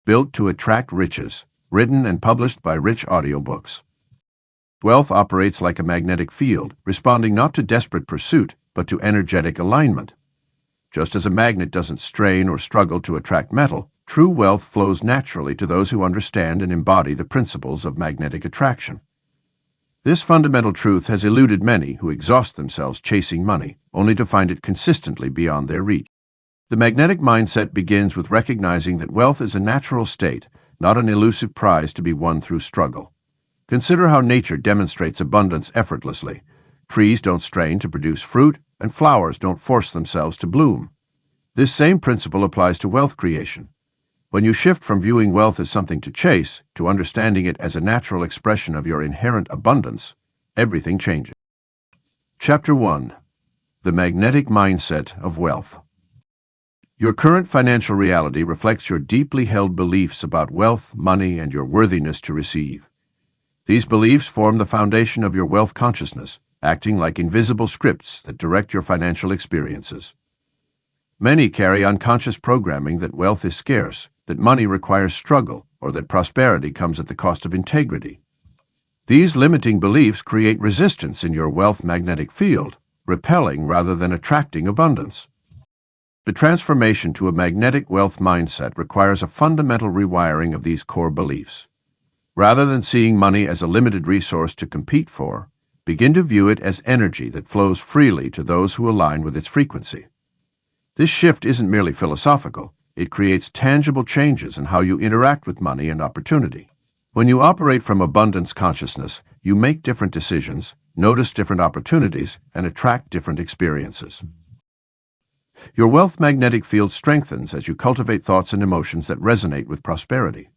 Built to Attract Riches, written and published by Rich Audiobooks. Wealth operates like a magnetic field, responding not to desperate pursuit, but to energetic alignment. Just as a magnet doesn't strain or struggle to attract metal, true wealth flows naturally to those who understand and embody the principles of magnetic attraction. This fundamental truth has eluded many who exhaust themselves chasing money, only to find it consistently beyond their reach. The magnetic mindset begins with recognizing that wealth is a natural state, not an elusive prize to be won through struggle. Consider how nature demonstrates abundance effortlessly. Trees don't strain to produce fruit, and flowers don't force themselves to bloom. This same principle applies to wealth creation. When you shift from viewing wealth as something to chase to understanding it as a natural expression of your inherent abundance, everything changes. Chapter 1. The Magnetic Mindset of Wealth. Your current financial reality reflects your deeply held beliefs about wealth, money, and your worthiness to receive. These beliefs form the foundation of your wealth consciousness, acting like invisible scripts that direct your financial experiences. Many carry unconscious programming that wealth is scarce, that money requires struggle, or that prosperity comes at the cost of integrity. These limiting beliefs create resistance in your wealth magnetic field, repelling rather than attracting abundance. The transformation to a magnetic wealth mindset requires a fundamental rewiring of these core beliefs. Rather than seeing money as a limited resource to compete for, begin to view it as energy that flows freely to those who align with its frequency. This shift isn't merely philosophical, it creates tangible changes in how you interact with money and opportunity. When you operate from abundance consciousness, you make different decisions, notice different opportunities, and attract different experiences. Your wealth magnetic field strengthens as you cultivate thoughts and emotions that resonate with prosperity.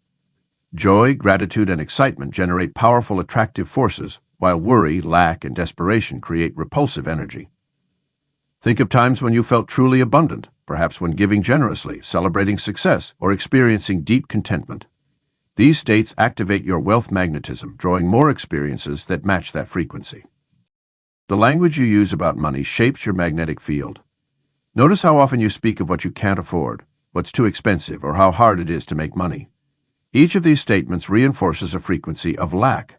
Joy, gratitude, and excitement generate powerful attractive forces, while worry, lack, and desperation create repulsive energy. Think of times when you felt truly abundant, perhaps when giving generously, celebrating success, or experiencing deep contentment. These states activate your wealth magnetism, drawing more experiences that match that frequency. The language you use about money shapes your magnetic field. Notice how often you speak of what you can't afford, what's too expensive, or how hard it is to make money. Each of these statements reinforces a frequency of lack.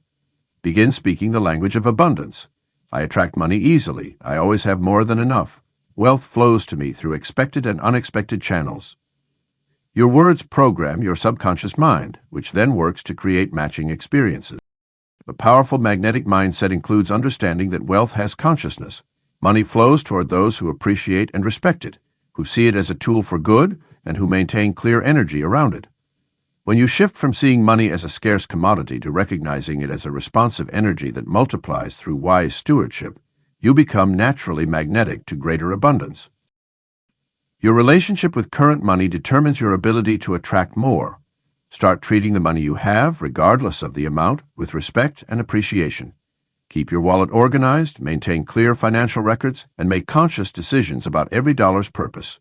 Begin speaking the language of abundance. I attract money easily. I always have more than enough. Wealth flows to me through expected and unexpected channels. Your words program your subconscious mind, which then works to create matching experiences. A powerful magnetic mindset includes understanding that wealth has consciousness. Money flows toward those who appreciate and respect it, who see it as a tool for good, and who maintain clear energy around it. When you shift from seeing money as a scarce commodity to recognizing it as a responsive energy that multiplies through wise stewardship, you become naturally magnetic to greater abundance. Your relationship with current money determines your ability to attract more. Start treating the money you have, regardless of the amount, with respect and appreciation. Keep your wallet organized, maintain clear financial records, and make conscious decisions about every dollar's purpose.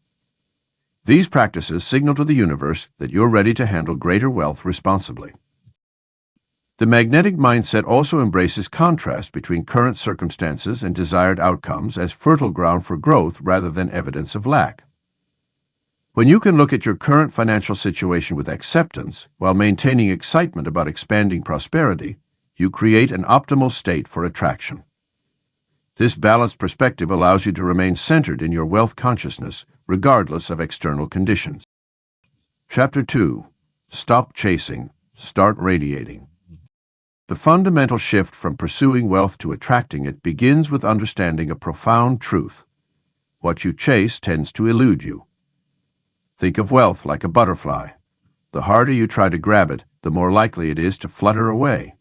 These practices signal to the universe that you're ready to handle greater wealth responsibly. The magnetic mindset also embraces contrast between current circumstances and desired outcomes as fertile ground for growth rather than evidence of lack. When you can look at your current financial situation with acceptance while maintaining excitement about expanding prosperity, you create an optimal state for attraction. This balanced perspective allows you to remain centered in your wealth consciousness, regardless of external conditions. Chapter 2. Stop chasing, start radiating. The fundamental shift from pursuing wealth to attracting it begins with understanding a profound truth. What you chase tends to elude you. Think of wealth like a butterfly. The harder you try to grab it, the more likely it is to flutter away.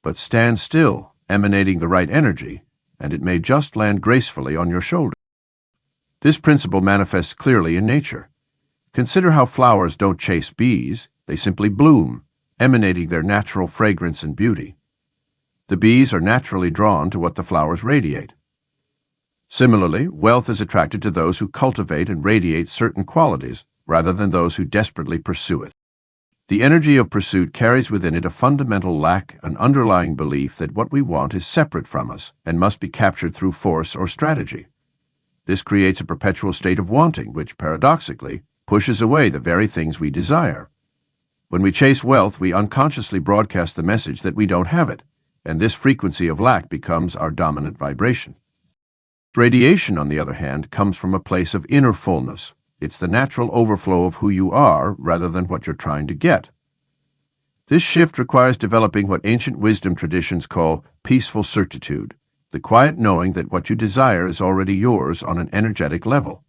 But stand still, emanating the right energy, and it may just land gracefully on your shoulder. This principle manifests clearly in nature. Consider how flowers don't chase bees, they simply bloom, emanating their natural fragrance and beauty. The bees are naturally drawn to what the flowers radiate. Similarly, wealth is attracted to those who cultivate and radiate certain qualities rather than those who desperately pursue it. The energy of pursuit carries within it a fundamental lack, an underlying belief that what we want is separate from us and must be captured through force or strategy. This creates a perpetual state of wanting, which, paradoxically, pushes away the very things we desire. When we chase wealth, we unconsciously broadcast the message that we don't have it, and this frequency of lack becomes our dominant vibration. Radiation, on the other hand, comes from a place of inner fullness. It's the natural overflow of who you are rather than what you're trying to get. This shift requires developing what ancient wisdom traditions call peaceful certitude, the quiet knowing that what you desire is already yours on an energetic level.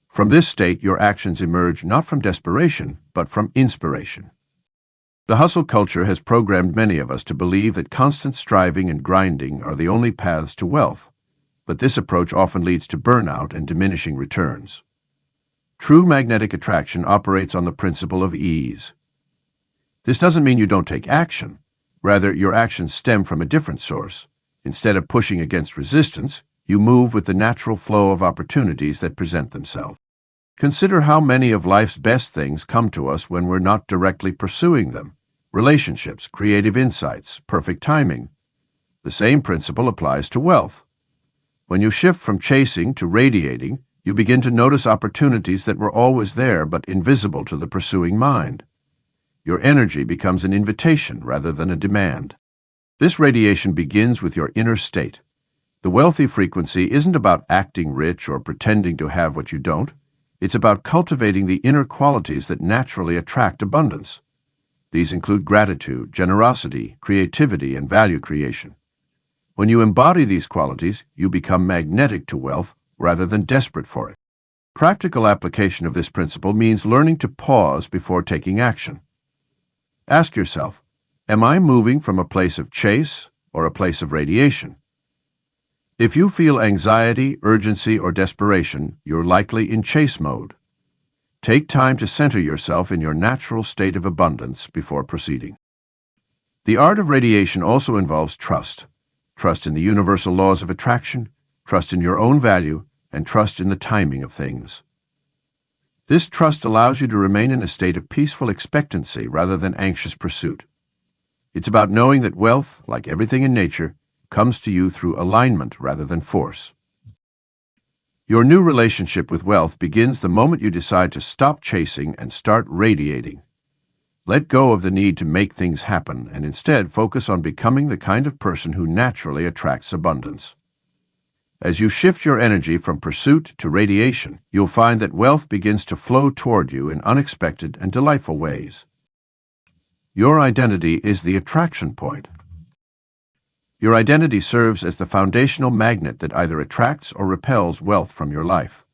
From this state, your actions emerge not from desperation, but from inspiration. The hustle culture has programmed many of us to believe that constant striving and grinding are the only paths to wealth, but this approach often leads to burnout and diminishing returns. True magnetic attraction operates on the principle of ease. This doesn't mean you don't take action. Rather, your actions stem from a different source. Instead of pushing against resistance, you move with the natural flow of opportunities that present themselves. Consider how many of life's best things come to us when we're not directly pursuing them. Relationships, creative insights, perfect timing. The same principle applies to wealth. When you shift from chasing to radiating, you begin to notice opportunities that were always there but invisible to the pursuing mind. Your energy becomes an invitation rather than a demand. This radiation begins with your inner state. The wealthy frequency isn't about acting rich or pretending to have what you don't. It's about cultivating the inner qualities that naturally attract abundance. These include gratitude, generosity, creativity, and value creation. When you embody these qualities, you become magnetic to wealth rather than desperate for it. Practical application of this principle means learning to pause before taking action. Ask yourself, am I moving from a place of chase or a place of radiation? If you feel anxiety, urgency, or desperation, you're likely in chase mode. Take time to center yourself in your natural state of abundance before proceeding. The art of radiation also involves trust. Trust in the universal laws of attraction, trust in your own value, and trust in the timing of things. This trust allows you to remain in a state of peaceful expectancy rather than anxious pursuit. It's about knowing that wealth, like everything in nature, comes to you through alignment rather than force. Your new relationship with wealth begins the moment you decide to stop chasing and start radiating. Let go of the need to make things happen and instead focus on becoming the kind of person who naturally attracts abundance. As you shift your energy from pursuit to radiation, you'll find that wealth begins to flow toward you in unexpected and delightful ways. Your identity is the attraction point. Your identity serves as the foundational magnet that either attracts or repels wealth from your life.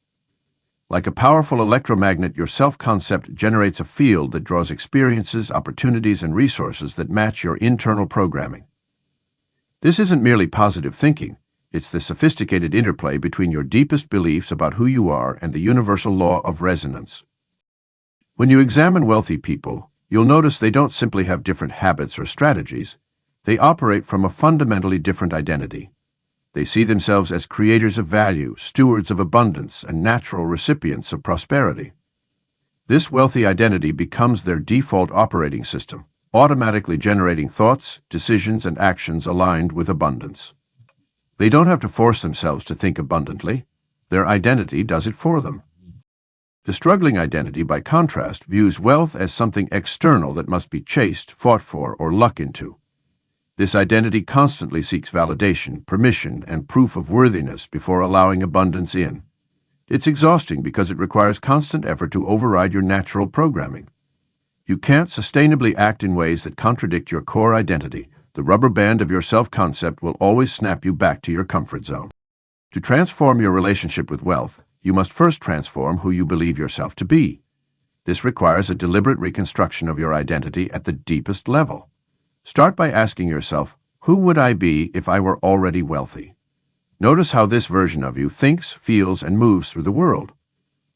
Like a powerful electromagnet, your self-concept generates a field that draws experiences, opportunities, and resources that match your internal programming. This isn't merely positive thinking. It's the sophisticated interplay between your deepest beliefs about who you are and the universal law of resonance. When you examine wealthy people, you'll notice they don't simply have different habits or strategies. They operate from a fundamentally different identity. They see themselves as creators of value, stewards of abundance, and natural recipients of prosperity. This wealthy identity becomes their default operating system, automatically generating thoughts, decisions, and actions aligned with abundance. They don't have to force themselves to think abundantly. Their identity does it for them. The struggling identity, by contrast, views wealth as something external that must be chased, fought for, or luck into. This identity constantly seeks validation, permission, and proof of worthiness before allowing abundance in. It's exhausting because it requires constant effort to override your natural programming. You can't sustainably act in ways that contradict your core identity. The rubber band of your self-concept will always snap you back to your comfort zone. To transform your relationship with wealth, you must first transform who you believe yourself to be. This requires a deliberate reconstruction of your identity at the deepest level. Start by asking yourself, who would I be if I were already wealthy? Notice how this version of you thinks, feels, and moves through the world.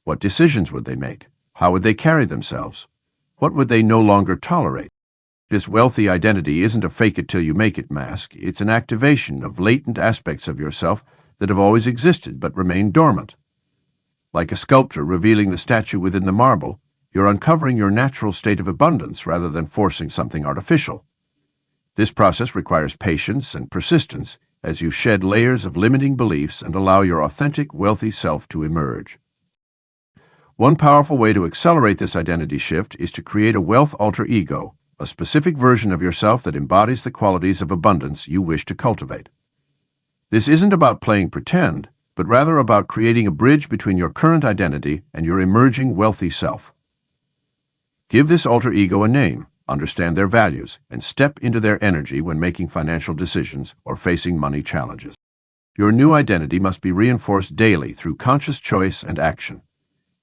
What decisions would they make? How would they carry themselves? What would they no longer tolerate? This wealthy identity isn't a fake-it-till-you-make-it mask. It's an activation of latent aspects of yourself that have always existed but remain dormant. Like a sculptor revealing the statue within the marble, you're uncovering your natural state of abundance rather than forcing something artificial. This process requires patience and persistence as you shed layers of limiting beliefs and allow your authentic, wealthy self to emerge. One powerful way to accelerate this identity shift is to create a wealth alter ego, a specific version of yourself that embodies the qualities of abundance you wish to cultivate. This isn't about playing pretend, but rather about creating a bridge between your current identity and your emerging wealthy self. Give this alter ego a name, understand their values, and step into their energy when making financial decisions or facing money challenges. Your new identity must be reinforced daily through conscious choice and action.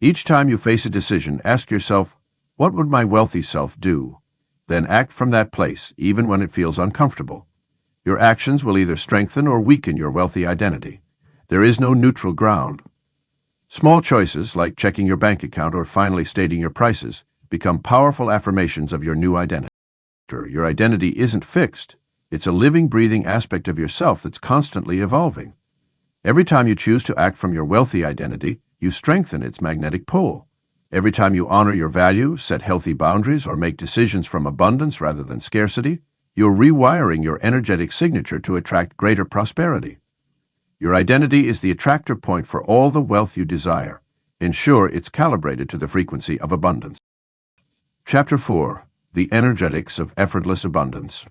Each time you face a decision, ask yourself, what would my wealthy self do? Then act from that place, even when it feels uncomfortable. Your actions will either strengthen or weaken your wealthy identity. There is no neutral ground. Small choices, like checking your bank account or finally stating your prices, become powerful affirmations of your new identity. Your identity isn't fixed. It's a living, breathing aspect of yourself that's constantly evolving. Every time you choose to act from your wealthy identity, you strengthen its magnetic pull. Every time you honor your values, set healthy boundaries, or make decisions from abundance rather than scarcity, you're rewiring your energetic signature to attract greater prosperity. Your identity is the attractor point for all the wealth you desire. Ensure it's calibrated to the frequency of abundance. Chapter 4. The Energetics of Effortless Abundance.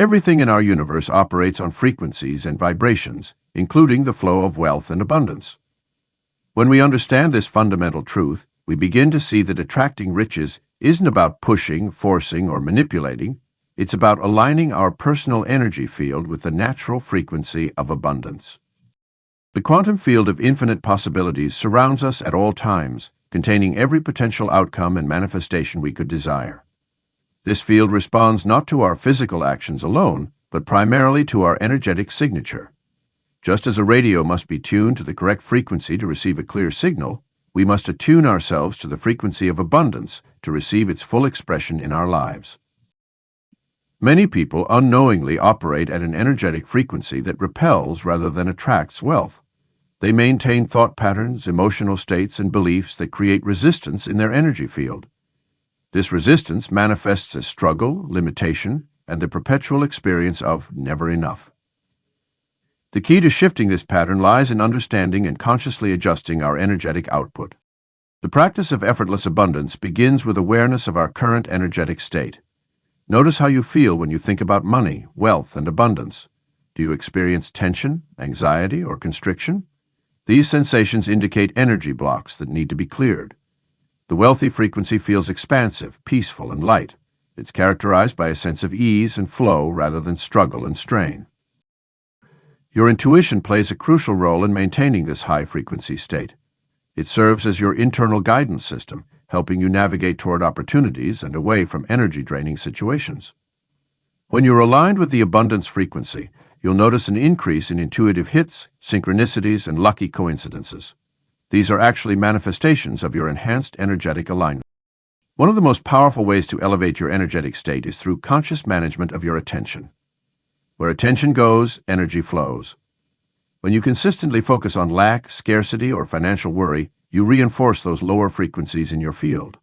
Everything in our universe operates on frequencies and vibrations, including the flow of wealth and abundance. When we understand this fundamental truth, we begin to see that attracting riches isn't about pushing, forcing, or manipulating. It's about aligning our personal energy field with the natural frequency of abundance. The quantum field of infinite possibilities surrounds us at all times, containing every potential outcome and manifestation we could desire. This field responds not to our physical actions alone, but primarily to our energetic signature. Just as a radio must be tuned to the correct frequency to receive a clear signal, we must attune ourselves to the frequency of abundance to receive its full expression in our lives. Many people unknowingly operate at an energetic frequency that repels rather than attracts wealth. They maintain thought patterns, emotional states, and beliefs that create resistance in their energy field. This resistance manifests as struggle, limitation, and the perpetual experience of never enough. The key to shifting this pattern lies in understanding and consciously adjusting our energetic output. The practice of effortless abundance begins with awareness of our current energetic state. Notice how you feel when you think about money, wealth, and abundance. Do you experience tension, anxiety, or constriction? These sensations indicate energy blocks that need to be cleared. The wealthy frequency feels expansive, peaceful, and light. It's characterized by a sense of ease and flow rather than struggle and strain. Your intuition plays a crucial role in maintaining this high-frequency state. It serves as your internal guidance system, helping you navigate toward opportunities and away from energy-draining situations. When you're aligned with the abundance frequency, you'll notice an increase in intuitive hits, synchronicities, and lucky coincidences. These are actually manifestations of your enhanced energetic alignment. One of the most powerful ways to elevate your energetic state is through conscious management of your attention. Where attention goes, energy flows. When you consistently focus on lack, scarcity, or financial worry, you reinforce those lower frequencies in your field.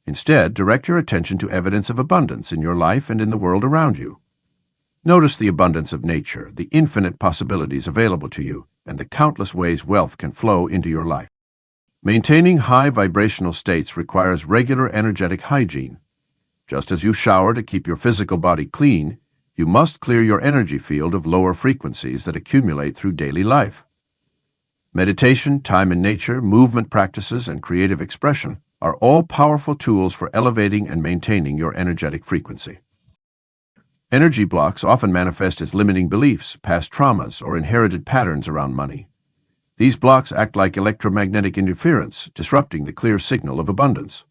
Instead, direct your attention to evidence of abundance in your life and in the world around you. Notice the abundance of nature, the infinite possibilities available to you, and the countless ways wealth can flow into your life. Maintaining high vibrational states requires regular energetic hygiene. Just as you shower to keep your physical body clean, you must clear your energy field of lower frequencies that accumulate through daily life. Meditation, time in nature, movement practices, and creative expression are all powerful tools for elevating and maintaining your energetic frequency. Energy blocks often manifest as limiting beliefs, past traumas, or inherited patterns around money. These blocks act like electromagnetic interference, disrupting the clear signal of abundance.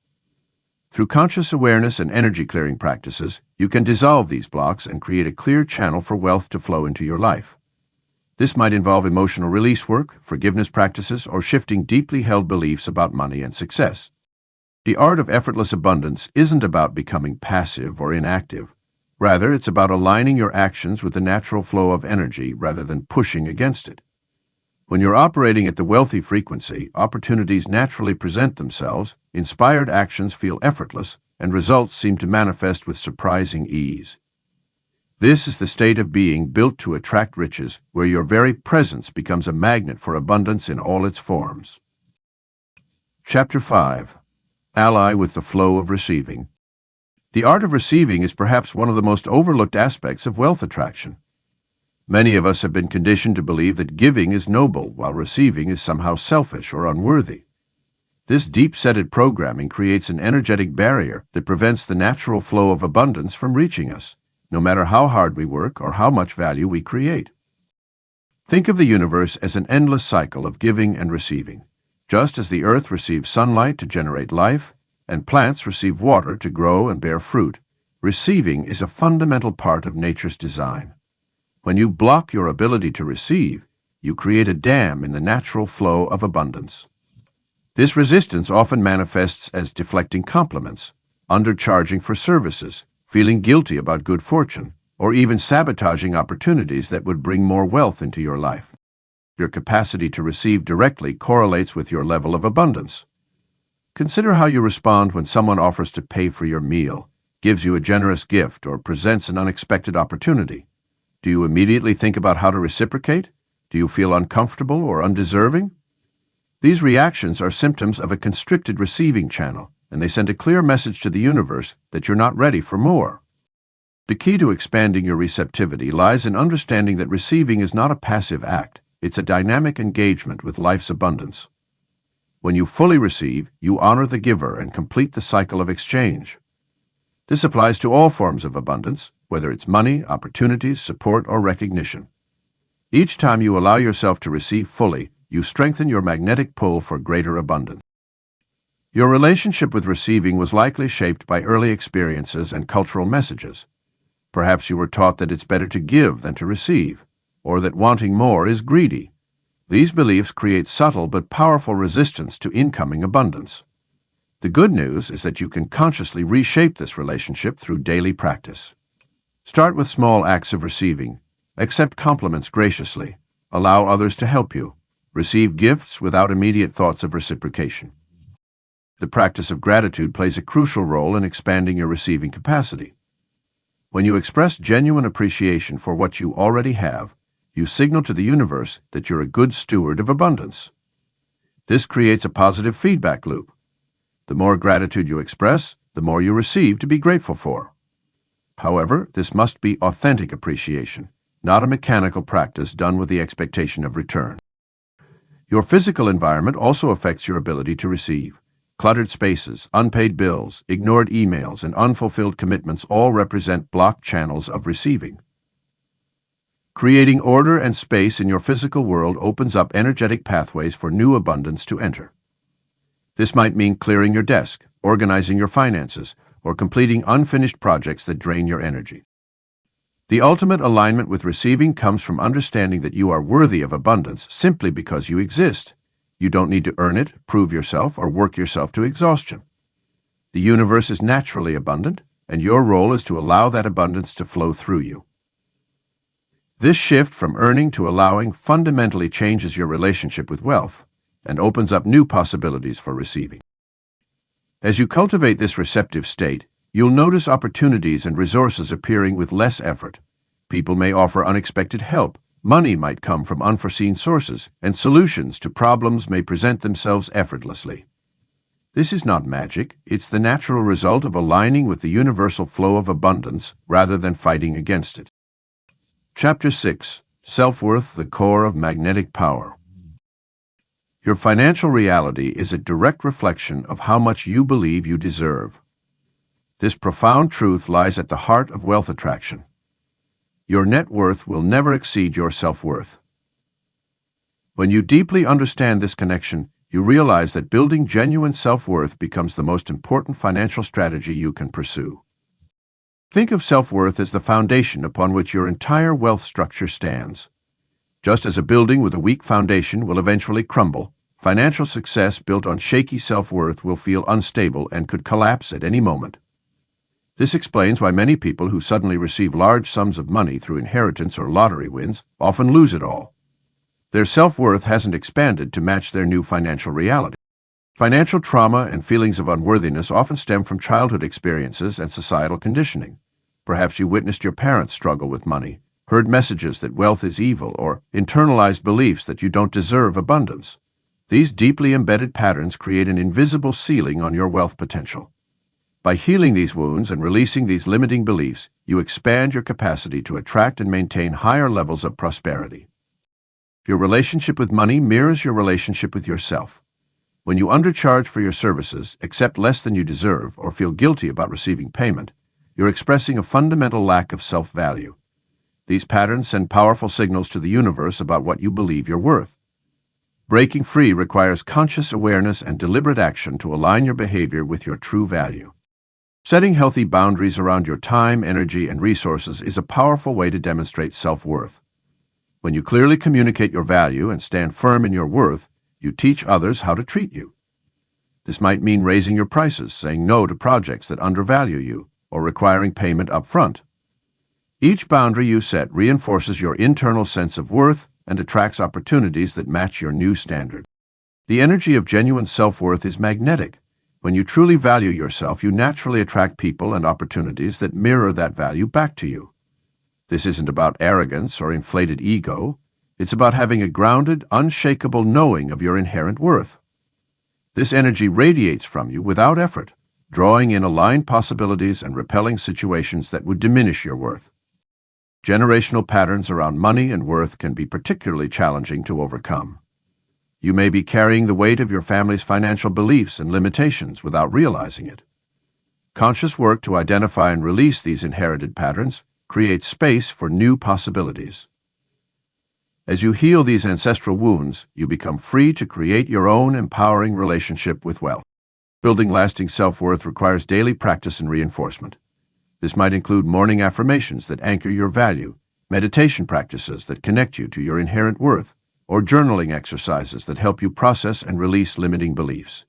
Through conscious awareness and energy clearing practices, you can dissolve these blocks and create a clear channel for wealth to flow into your life. This might involve emotional release work, forgiveness practices, or shifting deeply held beliefs about money and success. The art of effortless abundance isn't about becoming passive or inactive. Rather, it's about aligning your actions with the natural flow of energy rather than pushing against it. When you're operating at the wealthy frequency, opportunities naturally present themselves, inspired actions feel effortless, and results seem to manifest with surprising ease. This is the state of being built to attract riches, where your very presence becomes a magnet for abundance in all its forms. Chapter 5. Ally with the Flow of Receiving. The art of receiving is perhaps one of the most overlooked aspects of wealth attraction. Many of us have been conditioned to believe that giving is noble, while receiving is somehow selfish or unworthy. This deep-seated programming creates an energetic barrier that prevents the natural flow of abundance from reaching us, no matter how hard we work or how much value we create. Think of the universe as an endless cycle of giving and receiving. Just as the earth receives sunlight to generate life, and plants receive water to grow and bear fruit, receiving is a fundamental part of nature's design. When you block your ability to receive, you create a dam in the natural flow of abundance. This resistance often manifests as deflecting compliments, undercharging for services, feeling guilty about good fortune, or even sabotaging opportunities that would bring more wealth into your life. Your capacity to receive directly correlates with your level of abundance. Consider how you respond when someone offers to pay for your meal, gives you a generous gift, or presents an unexpected opportunity. Do you immediately think about how to reciprocate? Do you feel uncomfortable or undeserving? These reactions are symptoms of a constricted receiving channel, and they send a clear message to the universe that you're not ready for more. The key to expanding your receptivity lies in understanding that receiving is not a passive act. It's a dynamic engagement with life's abundance. When you fully receive, you honor the giver and complete the cycle of exchange. This applies to all forms of abundance, whether it's money, opportunities, support, or recognition. Each time you allow yourself to receive fully, you strengthen your magnetic pull for greater abundance. Your relationship with receiving was likely shaped by early experiences and cultural messages. Perhaps you were taught that it's better to give than to receive, or that wanting more is greedy. These beliefs create subtle but powerful resistance to incoming abundance. The good news is that you can consciously reshape this relationship through daily practice. Start with small acts of receiving. Accept compliments graciously. Allow others to help you. Receive gifts without immediate thoughts of reciprocation. The practice of gratitude plays a crucial role in expanding your receiving capacity. When you express genuine appreciation for what you already have, you signal to the universe that you're a good steward of abundance. This creates a positive feedback loop. The more gratitude you express, the more you receive to be grateful for. However, this must be authentic appreciation, not a mechanical practice done with the expectation of return. Your physical environment also affects your ability to receive. Cluttered spaces, unpaid bills, ignored emails, and unfulfilled commitments all represent blocked channels of receiving. Creating order and space in your physical world opens up energetic pathways for new abundance to enter. This might mean clearing your desk, organizing your finances, or completing unfinished projects that drain your energy. The ultimate alignment with receiving comes from understanding that you are worthy of abundance simply because you exist. You don't need to earn it, prove yourself, or work yourself to exhaustion. The universe is naturally abundant, and your role is to allow that abundance to flow through you. This shift from earning to allowing fundamentally changes your relationship with wealth and opens up new possibilities for receiving. As you cultivate this receptive state, you'll notice opportunities and resources appearing with less effort. People may offer unexpected help, money might come from unforeseen sources, and solutions to problems may present themselves effortlessly. This is not magic, it's the natural result of aligning with the universal flow of abundance rather than fighting against it. Chapter 6. Self-Worth, the Core of Magnetic Power. Your financial reality is a direct reflection of how much you believe you deserve. This profound truth lies at the heart of wealth attraction. Your net worth will never exceed your self-worth. When you deeply understand this connection, you realize that building genuine self-worth becomes the most important financial strategy you can pursue. Think of self-worth as the foundation upon which your entire wealth structure stands. Just as a building with a weak foundation will eventually crumble, financial success built on shaky self-worth will feel unstable and could collapse at any moment. This explains why many people who suddenly receive large sums of money through inheritance or lottery wins often lose it all. Their self-worth hasn't expanded to match their new financial reality. Financial trauma and feelings of unworthiness often stem from childhood experiences and societal conditioning. Perhaps you witnessed your parents struggle with money, heard messages that wealth is evil, or internalized beliefs that you don't deserve abundance. These deeply embedded patterns create an invisible ceiling on your wealth potential. By healing these wounds and releasing these limiting beliefs, you expand your capacity to attract and maintain higher levels of prosperity. Your relationship with money mirrors your relationship with yourself. When you undercharge for your services, accept less than you deserve, or feel guilty about receiving payment, you're expressing a fundamental lack of self-value. These patterns send powerful signals to the universe about what you believe you're worth. Breaking free requires conscious awareness and deliberate action to align your behavior with your true value. Setting healthy boundaries around your time, energy, and resources is a powerful way to demonstrate self-worth. When you clearly communicate your value and stand firm in your worth, you teach others how to treat you. This might mean raising your prices, saying no to projects that undervalue you, or requiring payment up front. Each boundary you set reinforces your internal sense of worth and attracts opportunities that match your new standard. The energy of genuine self-worth is magnetic. When you truly value yourself, you naturally attract people and opportunities that mirror that value back to you. This isn't about arrogance or inflated ego. It's about having a grounded, unshakable knowing of your inherent worth. This energy radiates from you without effort, drawing in aligned possibilities and repelling situations that would diminish your worth. Generational patterns around money and worth can be particularly challenging to overcome. You may be carrying the weight of your family's financial beliefs and limitations without realizing it. Conscious work to identify and release these inherited patterns creates space for new possibilities. As you heal these ancestral wounds, you become free to create your own empowering relationship with wealth. Building lasting self-worth requires daily practice and reinforcement. This might include morning affirmations that anchor your value, meditation practices that connect you to your inherent worth, or journaling exercises that help you process and release limiting beliefs.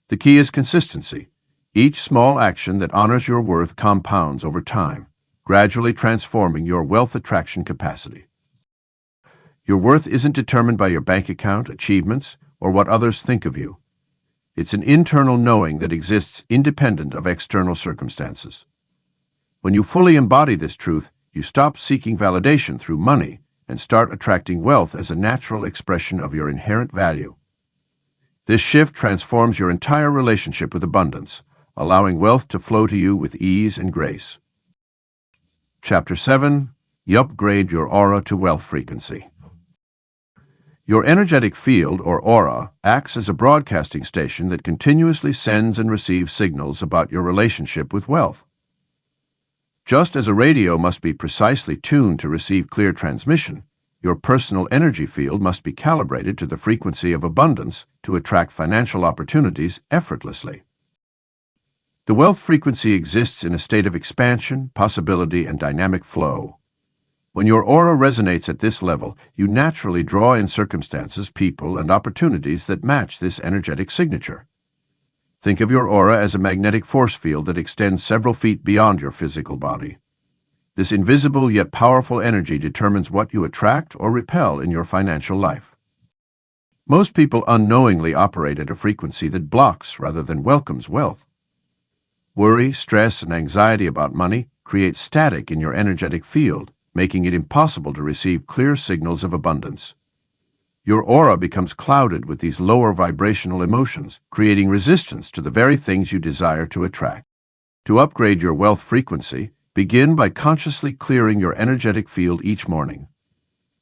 The key is consistency. Each small action that honors your worth compounds over time, gradually transforming your wealth attraction capacity. Your worth isn't determined by your bank account, achievements, or what others think of you. It's an internal knowing that exists independent of external circumstances. When you fully embody this truth, you stop seeking validation through money and start attracting wealth as a natural expression of your inherent value. This shift transforms your entire relationship with abundance, allowing wealth to flow to you with ease and grace. Chapter 7. You upgrade your aura to wealth frequency. Your energetic field, or aura, acts as a broadcasting station that continuously sends and receives signals about your relationship with wealth. Just as a radio must be precisely tuned to receive clear transmission, your personal energy field must be calibrated to the frequency of abundance to attract financial opportunities effortlessly. The wealth frequency exists in a state of expansion, possibility, and dynamic flow. When your aura resonates at this level, you naturally draw in circumstances, people, and opportunities that match this energetic signature. Think of your aura as a magnetic force field that extends several feet beyond your physical body. This invisible yet powerful energy determines what you attract or repel in your financial life. Most people unknowingly operate at a frequency that blocks rather than welcomes wealth. Worry, stress, and anxiety about money create static in your energetic field, making it impossible to receive clear signals of abundance. Your aura becomes clouded with these lower vibrational emotions, creating resistance to the very things you desire to attract. To upgrade your wealth frequency, begin by consciously clearing your energetic field each morning.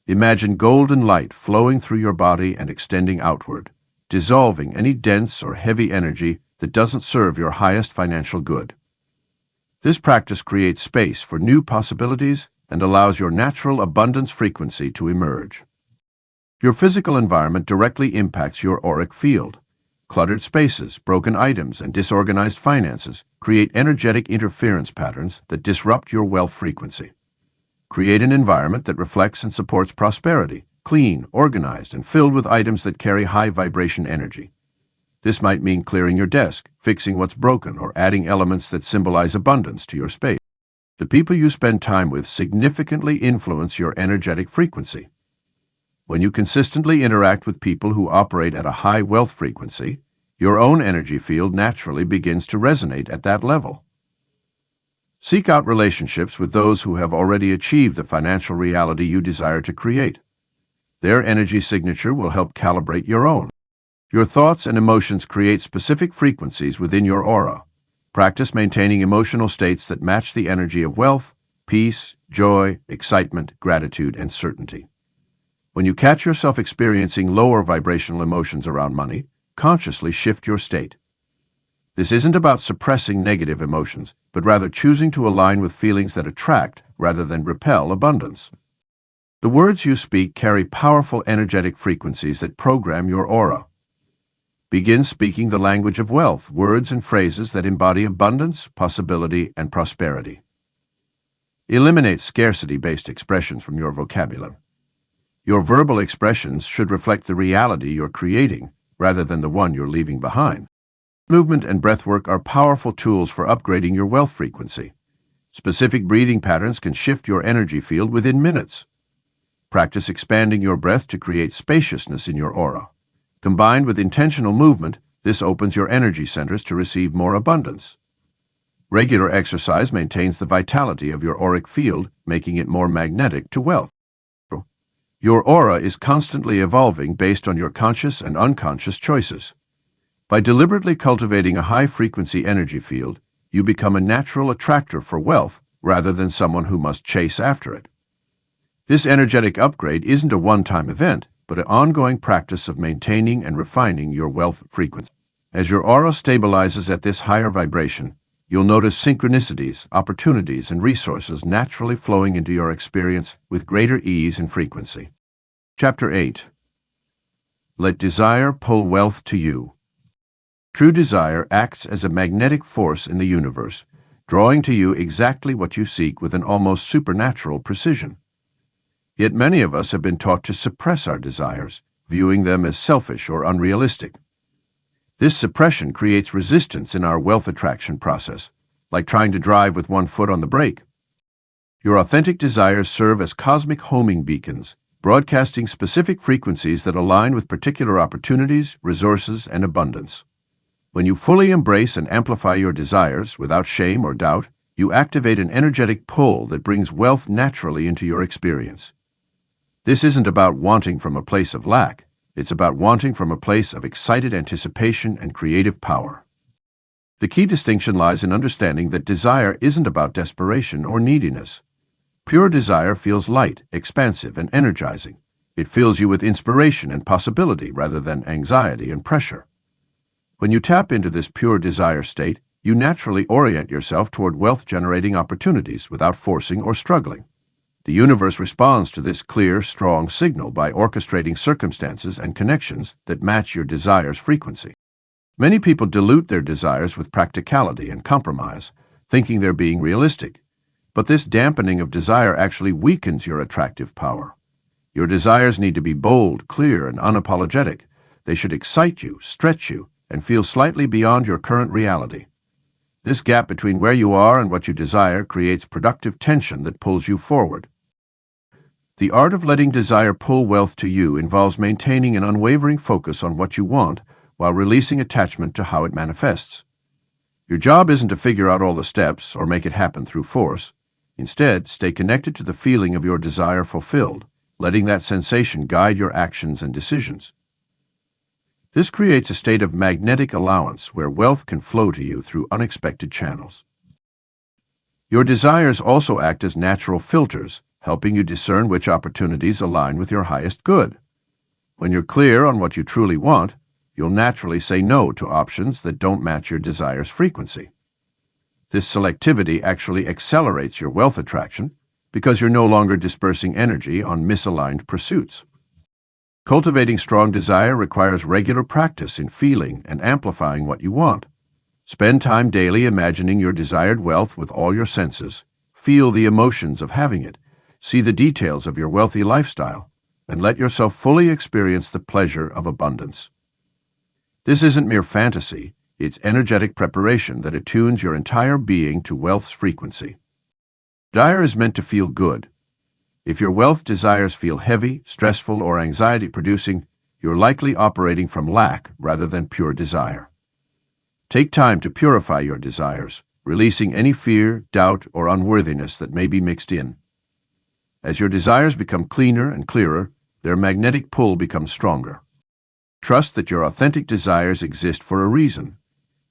Imagine golden light flowing through your body and extending outward, dissolving any dense or heavy energy that doesn't serve your highest financial good. This practice creates space for new possibilities and allows your natural abundance frequency to emerge. Your physical environment directly impacts your auric field. Cluttered spaces, broken items, and disorganized finances create energetic interference patterns that disrupt your wealth frequency. Create an environment that reflects and supports prosperity, clean, organized, and filled with items that carry high vibration energy. This might mean clearing your desk, fixing what's broken, or adding elements that symbolize abundance to your space. The people you spend time with significantly influence your energetic frequency. When you consistently interact with people who operate at a high wealth frequency, your own energy field naturally begins to resonate at that level. Seek out relationships with those who have already achieved the financial reality you desire to create. Their energy signature will help calibrate your own. Your thoughts and emotions create specific frequencies within your aura. Practice maintaining emotional states that match the energy of wealth, peace, joy, excitement, gratitude, and certainty. When you catch yourself experiencing lower vibrational emotions around money, consciously shift your state. This isn't about suppressing negative emotions, but rather choosing to align with feelings that attract rather than repel abundance. The words you speak carry powerful energetic frequencies that program your aura. Begin speaking the language of wealth, words and phrases that embody abundance, possibility, and prosperity. Eliminate scarcity-based expressions from your vocabulary. Your verbal expressions should reflect the reality you're creating rather than the one you're leaving behind. Movement and breathwork are powerful tools for upgrading your wealth frequency. Specific breathing patterns can shift your energy field within minutes. Practice expanding your breath to create spaciousness in your aura. Combined with intentional movement, this opens your energy centers to receive more abundance. Regular exercise maintains the vitality of your auric field, making it more magnetic to wealth. Your aura is constantly evolving based on your conscious and unconscious choices. By deliberately cultivating a high-frequency energy field, you become a natural attractor for wealth rather than someone who must chase after it. This energetic upgrade isn't a one-time event, but an ongoing practice of maintaining and refining your wealth frequency. As your aura stabilizes at this higher vibration, you'll notice synchronicities, opportunities, and resources naturally flowing into your experience with greater ease and frequency. Chapter 8. Let desire pull wealth to you. True desire acts as a magnetic force in the universe, drawing to you exactly what you seek with an almost supernatural precision. Yet many of us have been taught to suppress our desires, viewing them as selfish or unrealistic. This suppression creates resistance in our wealth attraction process, like trying to drive with one foot on the brake. Your authentic desires serve as cosmic homing beacons, broadcasting specific frequencies that align with particular opportunities, resources, and abundance. When you fully embrace and amplify your desires without shame or doubt, you activate an energetic pull that brings wealth naturally into your experience. This isn't about wanting from a place of lack. It's about wanting from a place of excited anticipation and creative power. The key distinction lies in understanding that desire isn't about desperation or neediness. Pure desire feels light, expansive, and energizing. It fills you with inspiration and possibility rather than anxiety and pressure. When you tap into this pure desire state, you naturally orient yourself toward wealth-generating opportunities without forcing or struggling. The universe responds to this clear, strong signal by orchestrating circumstances and connections that match your desire's frequency. Many people dilute their desires with practicality and compromise, thinking they're being realistic. But this dampening of desire actually weakens your attractive power. Your desires need to be bold, clear, and unapologetic. They should excite you, stretch you, and feel slightly beyond your current reality. This gap between where you are and what you desire creates productive tension that pulls you forward. The art of letting desire pull wealth to you involves maintaining an unwavering focus on what you want while releasing attachment to how it manifests. Your job isn't to figure out all the steps or make it happen through force. Instead, stay connected to the feeling of your desire fulfilled, letting that sensation guide your actions and decisions. This creates a state of magnetic allowance where wealth can flow to you through unexpected channels. Your desires also act as natural filters, helping you discern which opportunities align with your highest good. When you're clear on what you truly want, you'll naturally say no to options that don't match your desire's frequency. This selectivity actually accelerates your wealth attraction because you're no longer dispersing energy on misaligned pursuits. Cultivating strong desire requires regular practice in feeling and amplifying what you want. Spend time daily imagining your desired wealth with all your senses. Feel the emotions of having it. See the details of your wealthy lifestyle, and let yourself fully experience the pleasure of abundance. This isn't mere fantasy, it's energetic preparation that attunes your entire being to wealth's frequency. Desire is meant to feel good. If your wealth desires feel heavy, stressful, or anxiety-producing, you're likely operating from lack rather than pure desire. Take time to purify your desires, releasing any fear, doubt, or unworthiness that may be mixed in. As your desires become cleaner and clearer, their magnetic pull becomes stronger. Trust that your authentic desires exist for a reason.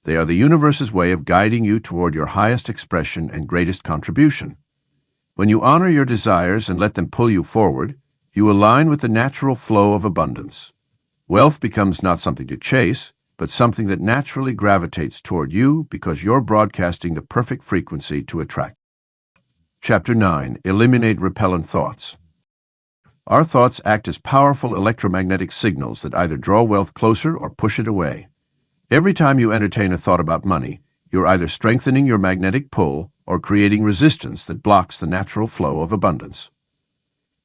They are the universe's way of guiding you toward your highest expression and greatest contribution. When you honor your desires and let them pull you forward, you align with the natural flow of abundance. Wealth becomes not something to chase, but something that naturally gravitates toward you because you're broadcasting the perfect frequency to attract. Chapter 9. Eliminate repellent thoughts. Our thoughts act as powerful electromagnetic signals that either draw wealth closer or push it away. Every time you entertain a thought about money, you're either strengthening your magnetic pull or creating resistance that blocks the natural flow of abundance.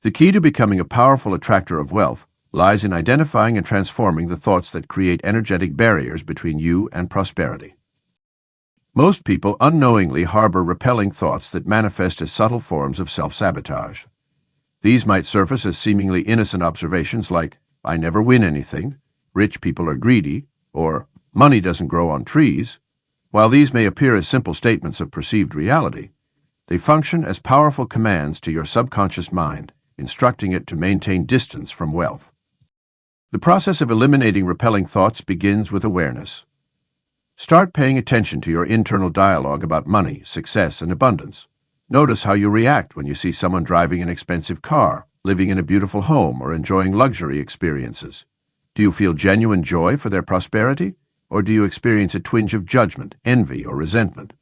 The key to becoming a powerful attractor of wealth lies in identifying and transforming the thoughts that create energetic barriers between you and prosperity. Most people unknowingly harbor repelling thoughts that manifest as subtle forms of self-sabotage. These might surface as seemingly innocent observations like, "I never win anything," "rich people are greedy," or "money doesn't grow on trees." While these may appear as simple statements of perceived reality, they function as powerful commands to your subconscious mind, instructing it to maintain distance from wealth. The process of eliminating repelling thoughts begins with awareness. Start paying attention to your internal dialogue about money, success, and abundance. Notice how you react when you see someone driving an expensive car, living in a beautiful home, or enjoying luxury experiences. Do you feel genuine joy for their prosperity, or do you experience a twinge of judgment, envy, or resentment?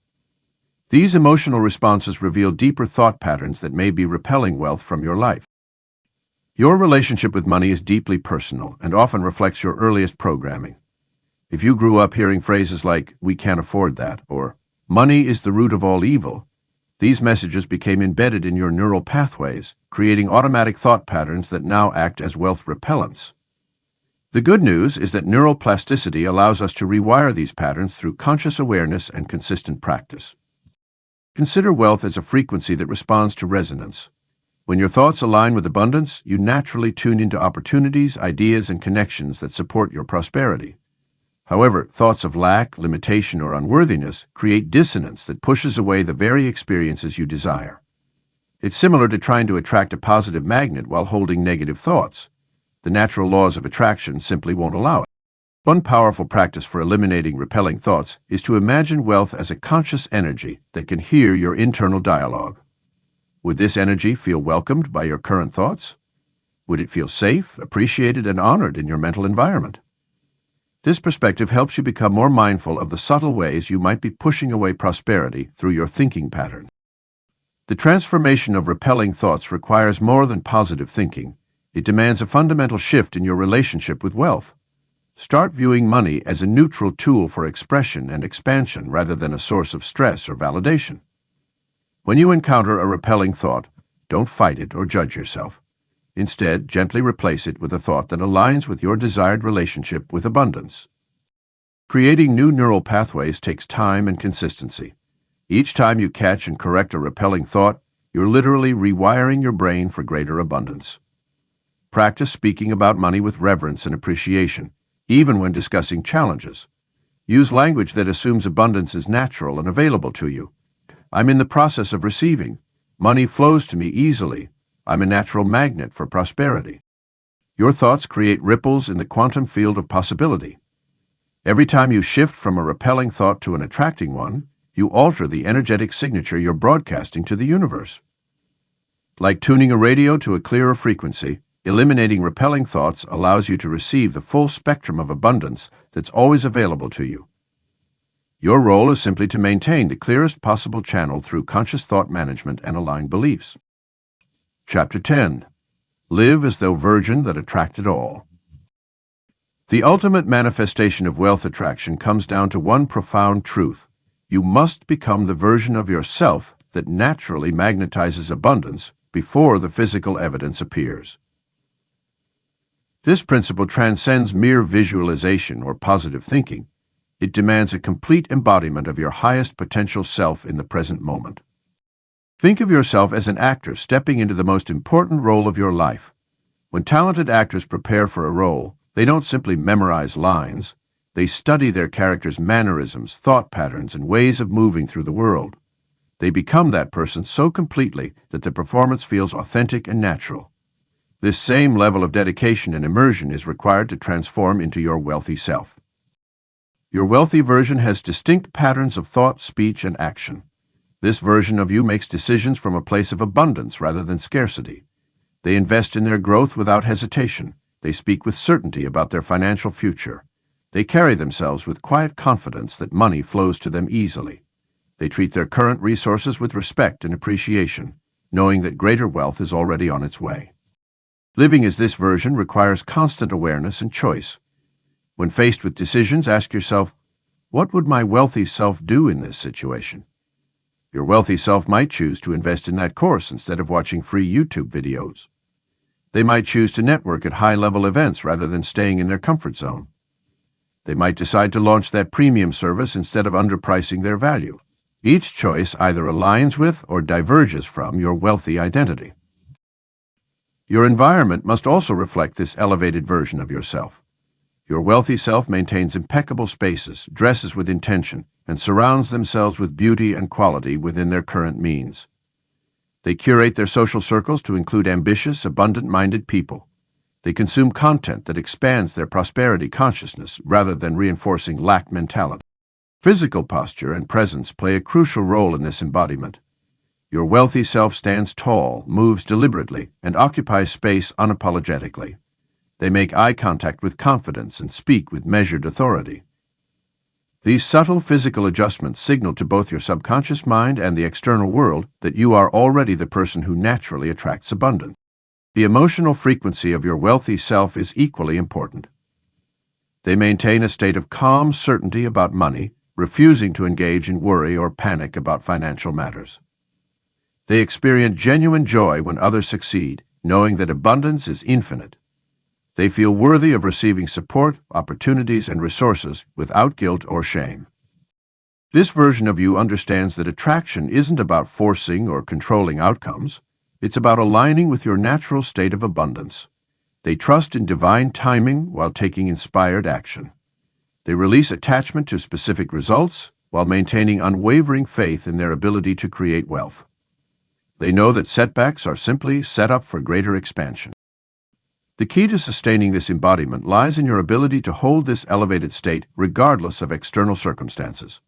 These emotional responses reveal deeper thought patterns that may be repelling wealth from your life. Your relationship with money is deeply personal and often reflects your earliest programming. If you grew up hearing phrases like, "we can't afford that," or "money is the root of all evil," these messages became embedded in your neural pathways, creating automatic thought patterns that now act as wealth repellents. The good news is that neural plasticity allows us to rewire these patterns through conscious awareness and consistent practice. Consider wealth as a frequency that responds to resonance. When your thoughts align with abundance, you naturally tune into opportunities, ideas, and connections that support your prosperity. However, thoughts of lack, limitation, or unworthiness create dissonance that pushes away the very experiences you desire. It's similar to trying to attract a positive magnet while holding negative thoughts. The natural laws of attraction simply won't allow it. One powerful practice for eliminating repelling thoughts is to imagine wealth as a conscious energy that can hear your internal dialogue. Would this energy feel welcomed by your current thoughts? Would it feel safe, appreciated, and honored in your mental environment? This perspective helps you become more mindful of the subtle ways you might be pushing away prosperity through your thinking pattern. The transformation of repelling thoughts requires more than positive thinking. It demands a fundamental shift in your relationship with wealth. Start viewing money as a neutral tool for expression and expansion rather than a source of stress or validation. When you encounter a repelling thought, don't fight it or judge yourself. Instead, gently replace it with a thought that aligns with your desired relationship with abundance. Creating new neural pathways takes time and consistency. Each time you catch and correct a repelling thought, you're literally rewiring your brain for greater abundance. Practice speaking about money with reverence and appreciation, even when discussing challenges. Use language that assumes abundance is natural and available to you. I'm in the process of receiving. Money flows to me easily. I'm a natural magnet for prosperity. Your thoughts create ripples in the quantum field of possibility. Every time you shift from a repelling thought to an attracting one, you alter the energetic signature you're broadcasting to the universe. Like tuning a radio to a clearer frequency, eliminating repelling thoughts allows you to receive the full spectrum of abundance that's always available to you. Your role is simply to maintain the clearest possible channel through conscious thought management and aligned beliefs. Chapter 10. Live as though virgin that attracted all. The ultimate manifestation of wealth attraction comes down to one profound truth. You must become the version of yourself that naturally magnetizes abundance before the physical evidence appears. This principle transcends mere visualization or positive thinking. It demands a complete embodiment of your highest potential self in the present moment. Think of yourself as an actor stepping into the most important role of your life. When talented actors prepare for a role, they don't simply memorize lines. They study their character's mannerisms, thought patterns, and ways of moving through the world. They become that person so completely that the performance feels authentic and natural. This same level of dedication and immersion is required to transform into your wealthy self. Your wealthy version has distinct patterns of thought, speech, and action. This version of you makes decisions from a place of abundance rather than scarcity. They invest in their growth without hesitation. They speak with certainty about their financial future. They carry themselves with quiet confidence that money flows to them easily. They treat their current resources with respect and appreciation, knowing that greater wealth is already on its way. Living as this version requires constant awareness and choice. When faced with decisions, ask yourself, what would my wealthy self do in this situation? Your wealthy self might choose to invest in that course instead of watching free YouTube videos. They might choose to network at high-level events rather than staying in their comfort zone. They might decide to launch that premium service instead of underpricing their value. Each choice either aligns with or diverges from your wealthy identity. Your environment must also reflect this elevated version of yourself. Your wealthy self maintains impeccable spaces, dresses with intention, and surrounds themselves with beauty and quality within their current means. They curate their social circles to include ambitious, abundant-minded people. They consume content that expands their prosperity consciousness rather than reinforcing lack mentality. Physical posture and presence play a crucial role in this embodiment. Your wealthy self stands tall, moves deliberately, and occupies space unapologetically. They make eye contact with confidence and speak with measured authority. These subtle physical adjustments signal to both your subconscious mind and the external world that you are already the person who naturally attracts abundance. The emotional frequency of your wealthy self is equally important. They maintain a state of calm certainty about money, refusing to engage in worry or panic about financial matters. They experience genuine joy when others succeed, knowing that abundance is infinite. They feel worthy of receiving support, opportunities, and resources without guilt or shame. This version of you understands that attraction isn't about forcing or controlling outcomes. It's about aligning with your natural state of abundance. They trust in divine timing while taking inspired action. They release attachment to specific results while maintaining unwavering faith in their ability to create wealth. They know that setbacks are simply set up for greater expansion. The key to sustaining this embodiment lies in your ability to hold this elevated state regardless of external circumstances.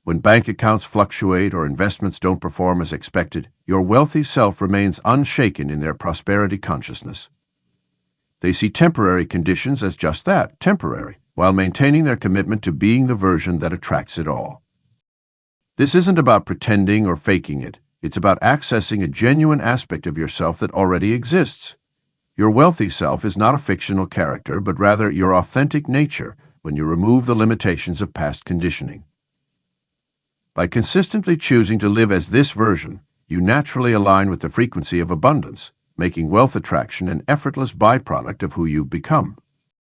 When bank accounts fluctuate or investments don't perform as expected, your wealthy self remains unshaken in their prosperity consciousness. They see temporary conditions as just that, temporary, while maintaining their commitment to being the version that attracts it all. This isn't about pretending or faking it. It's about accessing a genuine aspect of yourself that already exists. Your wealthy self is not a fictional character, but rather your authentic nature when you remove the limitations of past conditioning. By consistently choosing to live as this version, you naturally align with the frequency of abundance, making wealth attraction an effortless byproduct of who you've become.